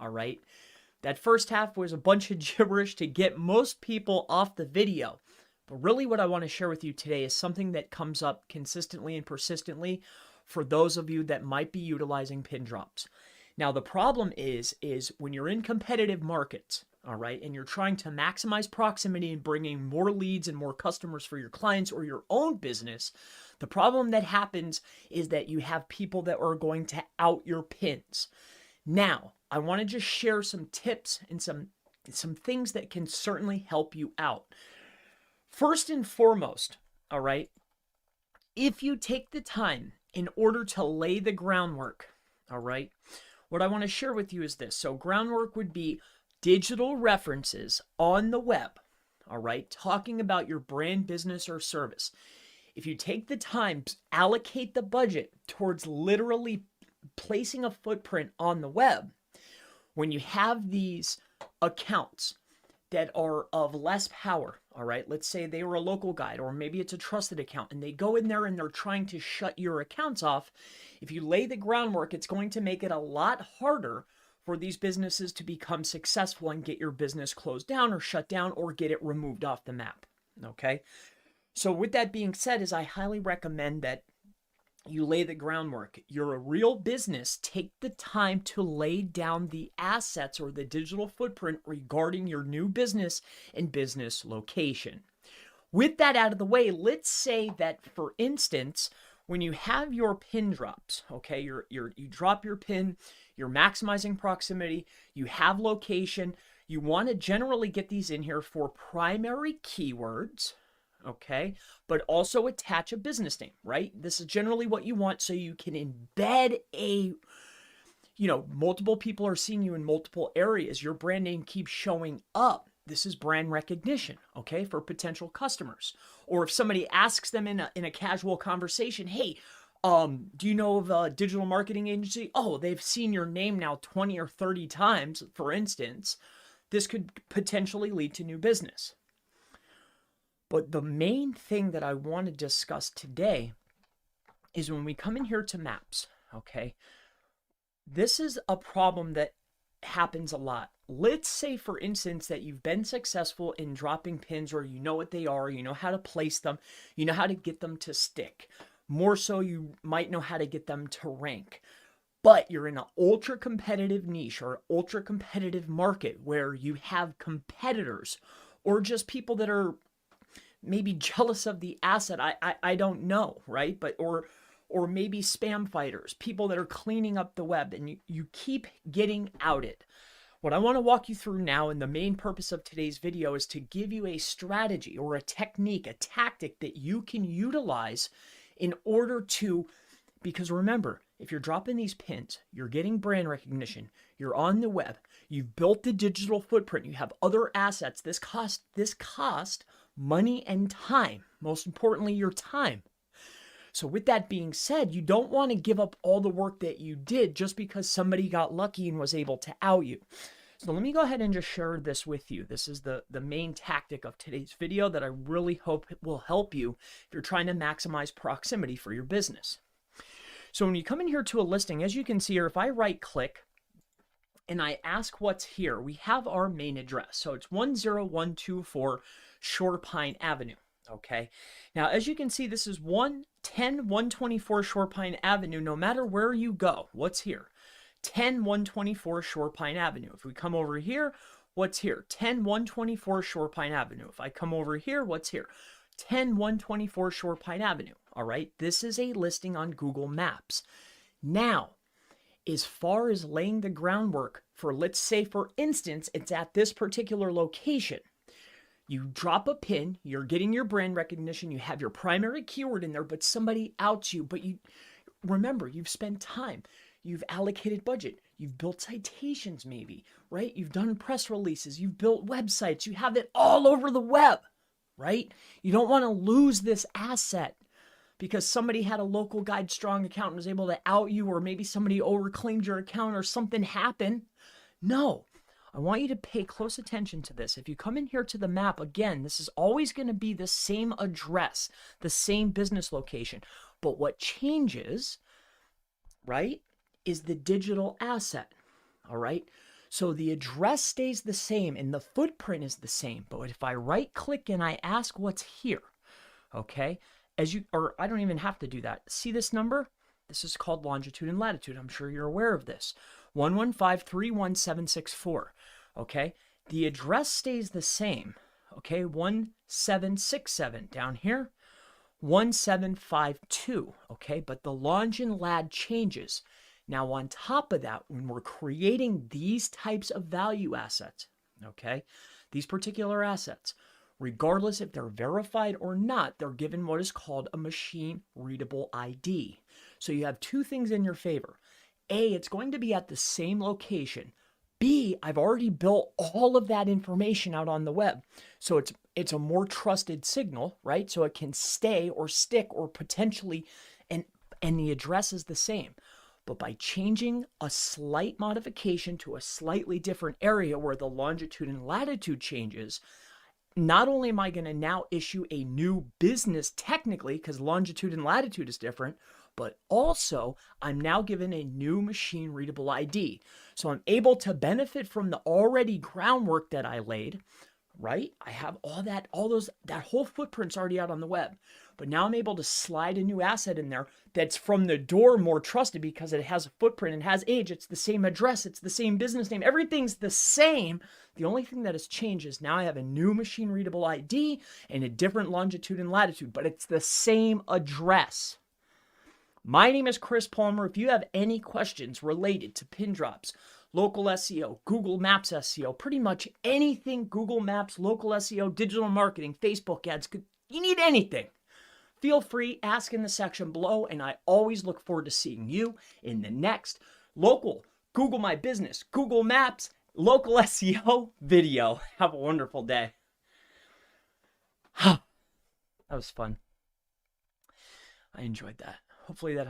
all right? That first half was a bunch of gibberish to get most people off the video. But really what I want to share with you today is something that comes up consistently and persistently for those of you that might be utilizing pin drops. Now, the problem is when you're in competitive markets, all right, and you're trying to maximize proximity and bringing more leads and more customers for your clients or your own business, the problem that happens is that you have people that are going to out your pins. Now, I want to just share some tips and some things that can certainly help you out. First and foremost, all right, if you take the time in order to lay the groundwork, all right, what I want to share with you is this. So groundwork would be digital references on the web, all right, talking about your brand, business, or service. If you take the time to allocate the budget towards literally placing a footprint on the web, when you have these accounts that are of less power, all right, let's say they were a local guide or maybe it's a trusted account and they go in there and they're trying to shut your accounts off, if you lay the groundwork, it's going to make it a lot harder for these businesses to become successful and get your business closed down or shut down or get it removed off the map, okay? So with that being said, I highly recommend that you lay the groundwork. You're a real business. Take the time to lay down the assets or the digital footprint regarding your new business and business location. With that out of the way, let's say that, for instance, when you have your pin drops, okay, you drop your pin, you're maximizing proximity, you have location, you want to generally get these in here for primary keywords, okay, but also attach a business name, right? This is generally what you want so you can embed multiple people are seeing you in multiple areas. Your brand name keeps showing up. This is brand recognition, okay, for potential customers. Or if somebody asks them in a casual conversation, hey, do you know of a digital marketing agency? Oh, they've seen your name now 20 or 30 times, for instance. This could potentially lead to new business. But the main thing that I want to discuss today is when we come in here to maps, okay? This is a problem that happens a lot. Let's say, for instance, that you've been successful in dropping pins, or you know what they are, you know how to place them, you know how to get them to stick. More so, you might know how to get them to rank. But you're in an ultra competitive niche or ultra competitive market where you have competitors or just people that are maybe jealous of the asset. I don't know, right? But or maybe spam fighters, people that are cleaning up the web, and you keep getting outed. What I want to walk you through now, and the main purpose of today's video, is to give you a strategy or a technique, a tactic that you can utilize in order to, because remember, if you're dropping these pins, you're getting brand recognition, you're on the web, you've built the digital footprint, you have other assets. This cost money and time. Most importantly, your time. So with that being said, you don't want to give up all the work that you did just because somebody got lucky and was able to out you. So let me go ahead and just share this with you. This is the main tactic of today's video that I really hope will help you if you're trying to maximize proximity for your business. So when you come in here to a listing, as you can see here, if I right click and I ask what's here, we have our main address. So it's 10124 Shore Pine Avenue. Okay. Now, as you can see, this is 124 Shore Pine Avenue. No matter where you go, what's here? 124 Shore Pine Avenue. If we come over here, what's here? 124 Shore Pine Avenue. If I come over here, what's here? 124 Shore Pine Avenue. All right. This is a listing on Google Maps. Now, as far as laying the groundwork for, let's say, for instance, it's at this particular location. You drop a pin, you're getting your brand recognition, you have your primary keyword in there, but somebody outs you. But you remember, you've spent time, you've allocated budget, you've built citations maybe, right? You've done press releases, you've built websites, you have it all over the web, right? You don't want to lose this asset because somebody had a local guide strong account and was able to out you, or maybe somebody overclaimed your account or something happened. No. I want you to pay close attention to this. If you come in here to the map, again, this is always going to be the same address, the same business location. But what changes, right, is the digital asset, all right? So the address stays the same and the footprint is the same. But if I right click and I ask what's here, okay, or I don't even have to do that. See this number? This is called longitude and latitude. I'm sure you're aware of this. 115311764. Okay, the address stays the same. Okay, 1767 down here, 1752. Okay, but the long and lat changes. Now, on top of that, when we're creating these types of value assets, okay, these particular assets, regardless if they're verified or not, they're given what is called a machine readable ID. So you have two things in your favor. A, it's going to be at the same location. B, I've already built all of that information out on the web. So it's a more trusted signal, right? So it can stay or stick or potentially, and the address is the same. But by changing a slight modification to a slightly different area where the longitude and latitude changes, not only am I going to now issue a new business technically because longitude and latitude is different, but also I'm now given a new machine readable ID. So I'm able to benefit from the already groundwork that I laid, right? I have that whole footprint's already out on the web. But now I'm able to slide a new asset in there that's from the door more trusted because it has a footprint and has age. It's the same address. It's the same business name. Everything's the same. The only thing that has changed is now I have a new machine readable ID and a different longitude and latitude, but it's the same address. My name is Chris Palmer. If you have any questions related to pin drops, local SEO, Google Maps SEO, pretty much anything Google Maps, local SEO, digital marketing, Facebook ads, you need anything, feel free, ask in the section below, and I always look forward to seeing you in the next local Google My Business, Google Maps, local SEO video. Have a wonderful day. That was fun. I enjoyed that. Hopefully that helped.